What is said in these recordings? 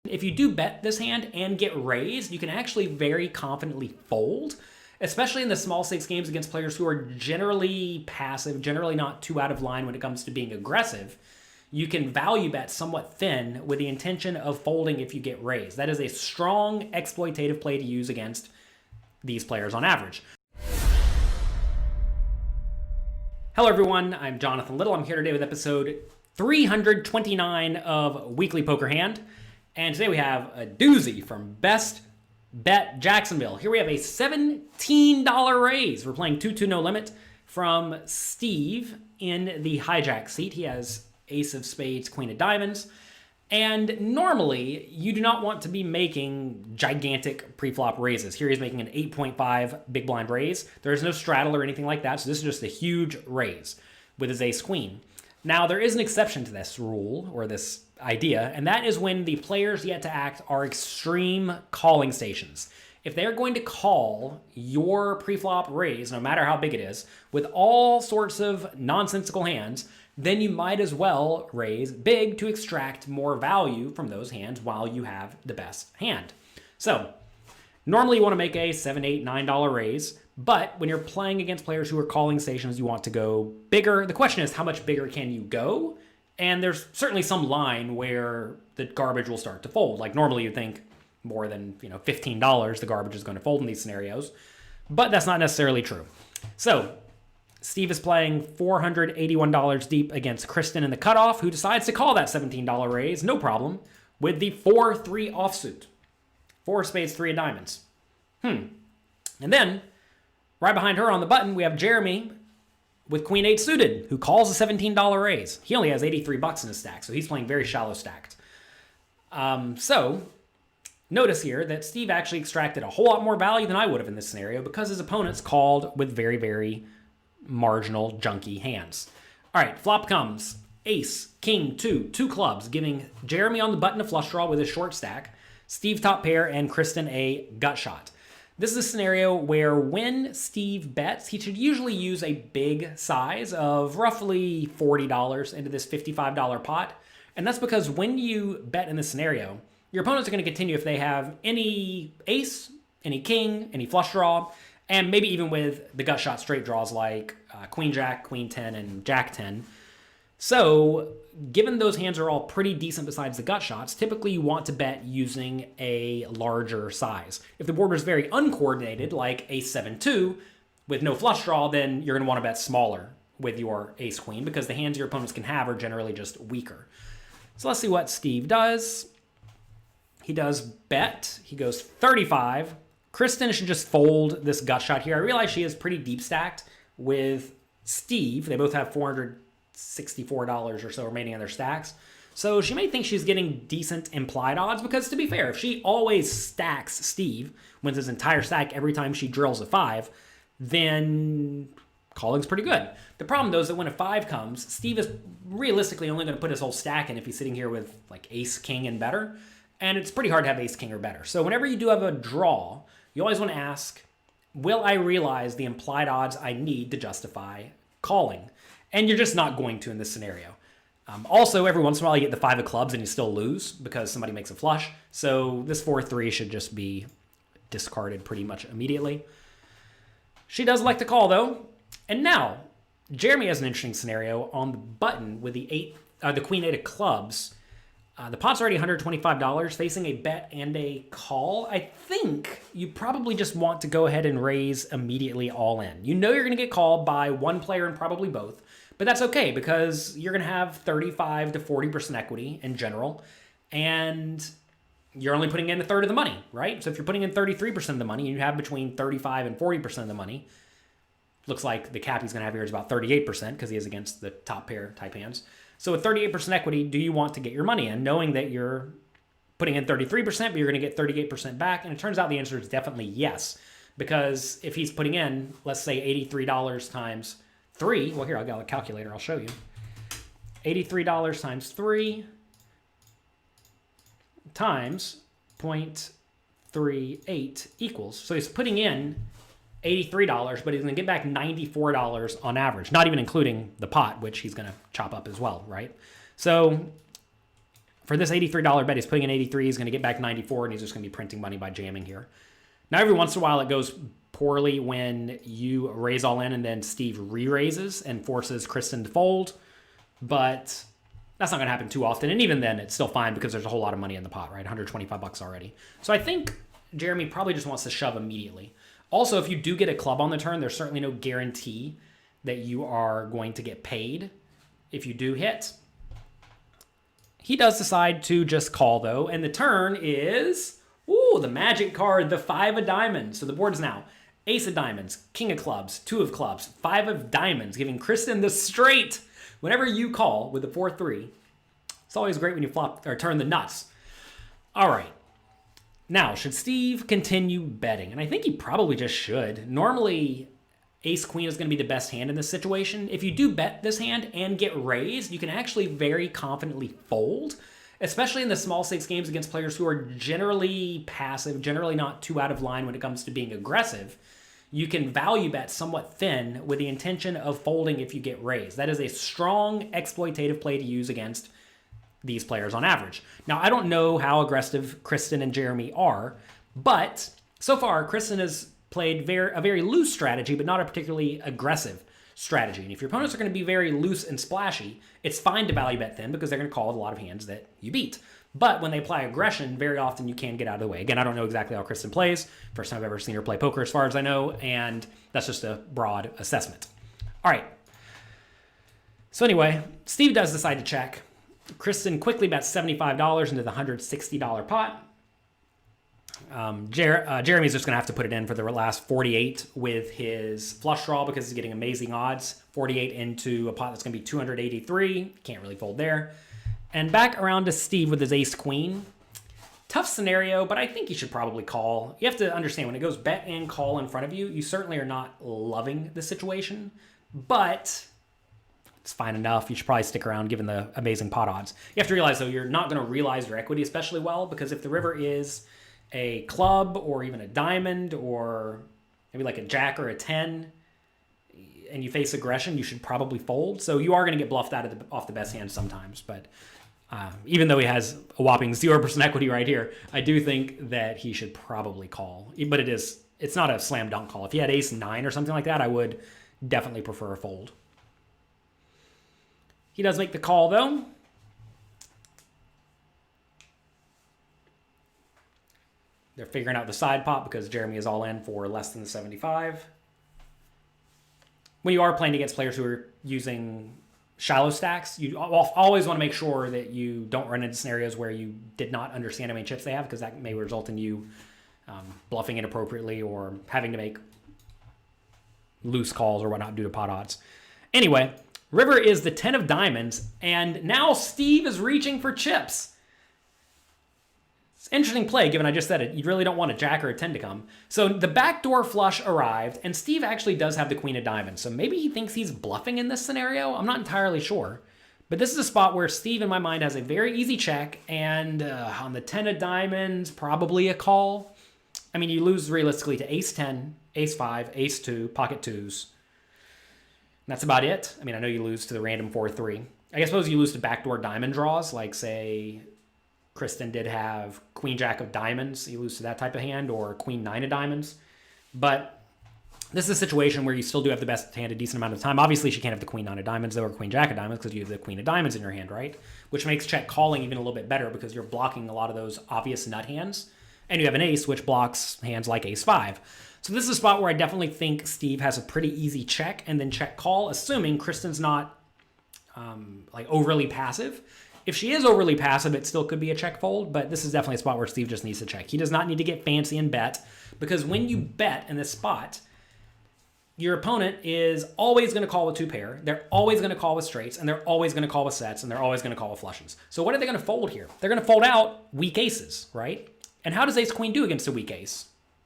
If you do bet this hand and get raised, you can actually very confidently fold, especially in the small stakes games against players who are generally passive, generally not too out of line when it comes to being aggressive. You can value bet somewhat thin with the intention of folding if you get raised. That is a strong exploitative play to use against these players on average. Hello everyone, I'm Jonathan Little. I'm here today with episode 329 of Weekly Poker Hand. And today we have a doozy from Best Bet Jacksonville. Here we have a $17 raise. We're playing 2-2 No Limit from Steve in the hijack seat. He has Ace of Spades, Queen of Diamonds. And normally, you do not want to be making gigantic pre-flop raises. Here he's making an 8.5 big blind raise. There is no straddle or anything like that, so this is just a huge raise with his Ace Queen. Now, there is an exception to this rule, or this idea, and that is when the players yet to act are extreme calling stations. If they're going to call your pre-flop raise, no matter how big it is, with all sorts of nonsensical hands, then you might as well raise big to extract more value from those hands while you have the best hand. So, normally you want to make a $7, $8, $9 raise, but when you're playing against players who are calling stations, you want to go bigger. The question is, how much bigger can you go? And there's certainly some line where the garbage will start to fold. Like normally you'd think more than $15, the garbage is going to fold in these scenarios, but that's not necessarily true. So, Steve is playing $481 deep against Tristan in the cutoff, who decides to call that $17 raise, no problem, with the 4-3 offsuit. 4 spades, 3 of diamonds. And then, right behind her on the button, we have Jeremy with Queen 8 suited, who calls a $17 raise. He only has 83 bucks in his stack, so he's playing very shallow stacked. So, notice here that Steve actually extracted a whole lot more value than I would have in this scenario because his opponents called with very, very marginal, junky hands. All right, flop comes Ace, King, 2 clubs, giving Jeremy on the button a flush draw with a short stack, Steve top pair, and Kristen a gut shot. This is a scenario where when Steve bets, he should usually use a big size of roughly $40 into this $55 pot. And that's because when you bet in this scenario, your opponents are going to continue if they have any ace, any king, any flush draw, and maybe even with the gut shot straight draws like Queen Jack, Queen 10, and Jack 10. So, given those hands are all pretty decent besides the gut shots, typically you want to bet using a larger size. If the board was very uncoordinated, like Ace 7-2, with no flush draw, then you're going to want to bet smaller with your Ace Queen because the hands your opponents can have are generally just weaker. So let's see what Steve does. He does bet. He goes 35. Kristen should just fold this gut shot here. I realize she is pretty deep stacked with Steve. They both have $464 or so remaining on their stacks. So she may think she's getting decent implied odds because, to be fair, if she always stacks Steve, wins his entire stack every time she drills a 5, then calling's pretty good. The problem, though, is that when a 5 comes, Steve is realistically only going to put his whole stack in if he's sitting here with like Ace, King, and better. And it's pretty hard to have Ace, King, or better. So whenever you do have a draw, you always want to ask, will I realize the implied odds I need to justify calling? And you're just not going to in this scenario. Also, every once in a while you get the 5 of clubs and you still lose because somebody makes a flush. So this 4-3 should just be discarded pretty much immediately. She does like to call, though. And now, Jeremy has an interesting scenario on the button with the Queen 8 of clubs. The pot's already $125, facing a bet and a call. I think you probably just want to go ahead and raise immediately all in. You know you're going to get called by one player and probably both, but that's okay because you're going to have 35 to 40% equity in general, and you're only putting in a third of the money, right? So if you're putting in 33% of the money, and you have between 35 and 40% of the money. Looks like the cap he's going to have here is about 38% because he is against the top pair type hands. So with 38% equity, do you want to get your money in, knowing that you're putting in 33%, but you're going to get 38% back? And it turns out the answer is definitely yes, because if he's putting in, let's say $83 times 3, well, here, I've got a calculator, I'll show you. $83 times 3 times 0.38 equals. So he's putting in $83, but he's going to get back $94 on average, not even including the pot, which he's going to chop up as well, right? So for this $83 bet, he's putting in 83. He's going to get back 94, and he's just going to be printing money by jamming here. Now, every once in a while, it goes poorly when you raise all in and then Steve re-raises and forces Kristen to fold. But that's not going to happen too often. And even then, it's still fine because there's a whole lot of money in the pot, right? $125 already. So I think Jeremy probably just wants to shove immediately. Also, if you do get a club on the turn, there's certainly no guarantee that you are going to get paid if you do hit. He does decide to just call, though. And the turn is, the magic card, the 5 of diamonds. So the board's now ace of diamonds, king of clubs, 2 of clubs, 5 of diamonds, giving Kristen the straight. Whenever you call with the 4-3, it's always great when you flop or turn the nuts. All right. Now, should Steve continue betting? And I think he probably just should. Normally, ace-queen is going to be the best hand in this situation. If you do bet this hand and get raised, you can actually very confidently fold, especially in the small stakes games against players who are generally passive, generally not too out of line when it comes to being aggressive. You can value bet somewhat thin with the intention of folding if you get raised. That is a strong exploitative play to use against these players on average. Now, I don't know how aggressive Kristen and Jeremy are, but so far, Kristen has played a very loose strategy, but not a particularly aggressive strategy. And if your opponents are going to be very loose and splashy, it's fine to value bet thin because they're going to call with a lot of hands that you beat. But when they apply aggression, very often you can get out of the way. Again, I don't know exactly how Kristen plays. First time I've ever seen her play poker as far as I know, and that's just a broad assessment. All right. So anyway, Steve does decide to check. Kristen quickly bets $75 into the $160 pot. Jeremy's just going to have to put it in for the last 48 with his flush draw because he's getting amazing odds. 48 into a pot that's going to be 283. Can't really fold there. And back around to Steve with his ace-queen. Tough scenario, but I think you should probably call. You have to understand, when it goes bet and call in front of you, you certainly are not loving the situation, but it's fine enough. You should probably stick around given the amazing pot odds. You have to realize, though, you're not going to realize your equity especially well, because if the river is a club or even a diamond or maybe like a jack or a 10 and you face aggression, you should probably fold. So you are going to get bluffed off the best hand sometimes. But even though he has a whopping 0% equity right here, I do think that he should probably call. But it's not a slam dunk call. If he had ace 9 or something like that, I would definitely prefer a fold. He does make the call, though. They're figuring out the side pot because Jeremy is all in for less than the 75. When you are playing against players who are using shallow stacks, you always want to make sure that you don't run into scenarios where you did not understand how many chips they have, because that may result in you bluffing inappropriately or having to make loose calls or whatnot due to pot odds. Anyway, river is the 10 of diamonds, and now Steve is reaching for chips. It's an interesting play, given I just said it. You really don't want a jack or a 10 to come. So the backdoor flush arrived, and Steve actually does have the queen of diamonds. So maybe he thinks he's bluffing in this scenario. I'm not entirely sure. But this is a spot where Steve, in my mind, has a very easy check, and on the 10 of diamonds, probably a call. I mean, you lose realistically to ace 10, ace 5, ace 2, pocket 2s. And that's about it. I mean, I know you lose to the random 4-3. I suppose you lose to backdoor diamond draws, like, say, Kristen did have queen jack of diamonds. You lose to that type of hand, or queen 9 of diamonds. But this is a situation where you still do have the best hand a decent amount of time. Obviously, she can't have the queen 9 of diamonds, though, or queen jack of diamonds, because you have the queen of diamonds in your hand, right? Which makes check calling even a little bit better, because you're blocking a lot of those obvious nut hands. And you have an ace, which blocks hands like ace 5. So this is a spot where I definitely think Steve has a pretty easy check and then check call, assuming Kristen's not overly passive. If she is overly passive, it still could be a check fold, but this is definitely a spot where Steve just needs to check. He does not need to get fancy and bet, because when you bet in this spot, your opponent is always going to call with 2 pair. They're always going to call with straights, and they're always going to call with sets, and they're always going to call with flushes. So what are they going to fold here? They're going to fold out weak aces, right? And how does ace queen do against a weak ace?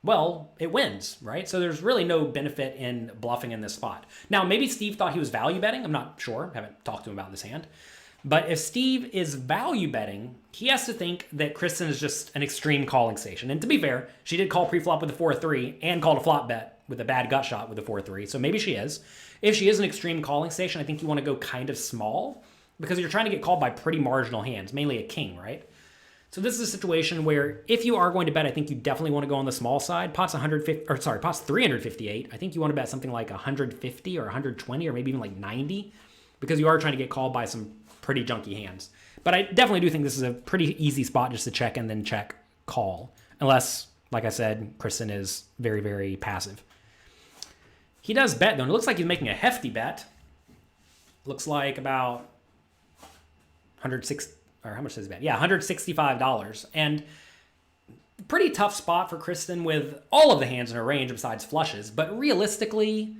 Well, it wins, right? So there's really no benefit in bluffing in this spot. Now, maybe Steve thought he was value betting. I'm not sure. Haven't talked to him about this hand. But if Steve is value betting, he has to think that Kristen is just an extreme calling station. And to be fair, she did call pre-flop with a 4-3 and called a flop bet with a bad gut shot with a 4-3. So maybe she is. If she is an extreme calling station, I think you want to go kind of small. because you're trying to get called by pretty marginal hands, mainly a king, right? So this is a situation where if you are going to bet, I think you definitely want to go on the small side. Pot's 358. I think you want to bet something like 150 or 120 or maybe even like 90, because you are trying to get called by some pretty junky hands. But I definitely do think this is a pretty easy spot just to check and then check call, unless, like I said, Kristen is very, very passive. He does bet, though, and it looks like he's making a hefty bet. Looks like about 106, or how much does he bet? Yeah, $165. And pretty tough spot for Kristen with all of the hands in her range besides flushes. But realistically,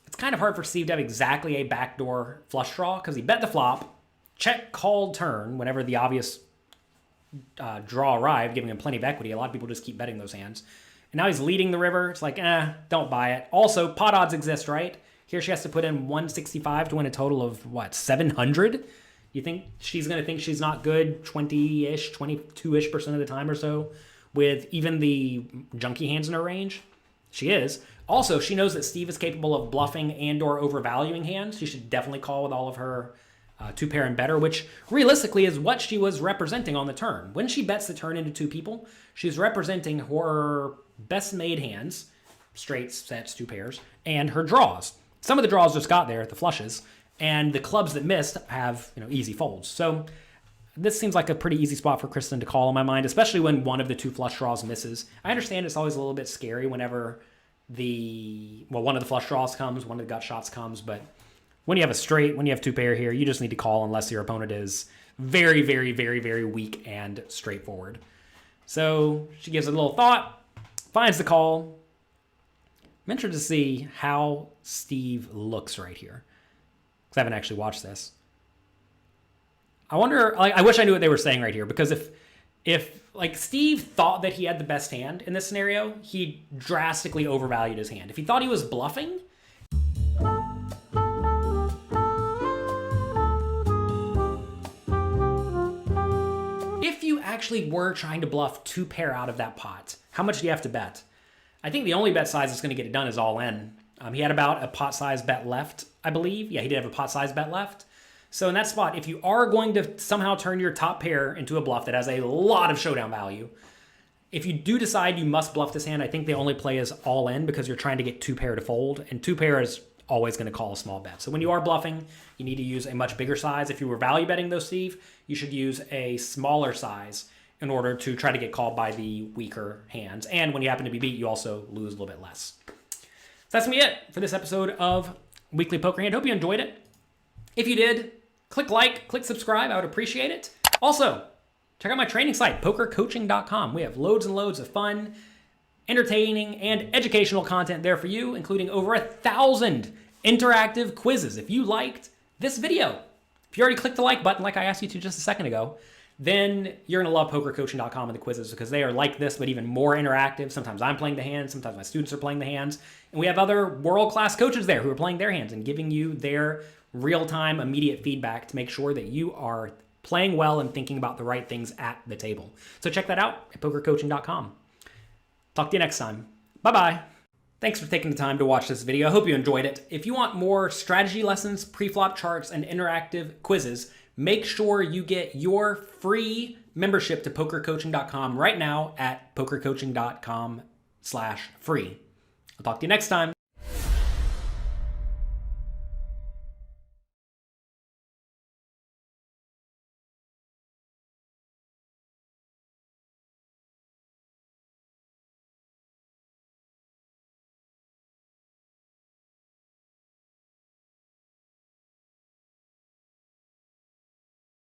it's kind of hard for Steve to have exactly a backdoor flush draw, because he bet the flop, check, called turn whenever the obvious draw arrived, giving him plenty of equity. A lot of people just keep betting those hands. And now he's leading the river. It's like, don't buy it. Also, pot odds exist, right? Here she has to put in 165 to win a total of, what, 700? You think she's going to think she's not good 20-ish, 22-ish% of the time or so with even the junky hands in her range? She is. Also, she knows that Steve is capable of bluffing and or overvaluing hands. She should definitely call with all of her two pair and better, which realistically is what she was representing on the turn. When she bets the turn into two people, she's representing her best made hands, straights, sets, two pairs, and her draws. Some of the draws just got there at the flushes, and the clubs that missed have, easy folds. So this seems like a pretty easy spot for Kristen to call in my mind, especially when one of the two flush draws misses. I understand it's always a little bit scary whenever one of the flush draws comes, one of the gut shots comes, but when you have a straight, when you have two pair here, you just need to call unless your opponent is very, very, very, very weak and straightforward. So she gives it a little thought, finds the call. I'm interested to see how Steve looks right here, because I haven't actually watched this. I wonder, I wish I knew what they were saying right here, because if Steve thought that he had the best hand in this scenario, he drastically overvalued his hand. If he thought he was bluffing, if you actually were trying to bluff two pair out of that pot, how much do you have to bet? I think the only bet size that's going to get it done is all in. He had about a pot size bet left, I believe. Yeah, he did have a pot size bet left. So in that spot, if you are going to somehow turn your top pair into a bluff that has a lot of showdown value, if you do decide you must bluff this hand, I think the only play is all in, because you're trying to get two pair to fold, and two pair is always going to call a small bet. So when you are bluffing, you need to use a much bigger size. If you were value betting though, Steve, you should use a smaller size in order to try to get called by the weaker hands. And when you happen to be beat, you also lose a little bit less. So that's going to be it for this episode of Weekly Poker Hand. Hope you enjoyed it. If you did, click like, click subscribe. I would appreciate it. Also, check out my training site, pokercoaching.com. We have loads and loads of fun, entertaining, and educational content there for you, including over 1,000 interactive quizzes. If you liked this video, if you already clicked the like button like I asked you to just a second ago, then you're going to love pokercoaching.com and the quizzes, because they are like this, but even more interactive. Sometimes I'm playing the hands, sometimes my students are playing the hands, and we have other world-class coaches there who are playing their hands and giving you their real-time, immediate feedback to make sure that you are playing well and thinking about the right things at the table. So check that out at pokercoaching.com. Talk to you next time. Bye-bye. Thanks for taking the time to watch this video. I hope you enjoyed it. If you want more strategy lessons, pre-flop charts, and interactive quizzes, make sure you get your free membership to pokercoaching.com right now at pokercoaching.com/free. I'll talk to you next time.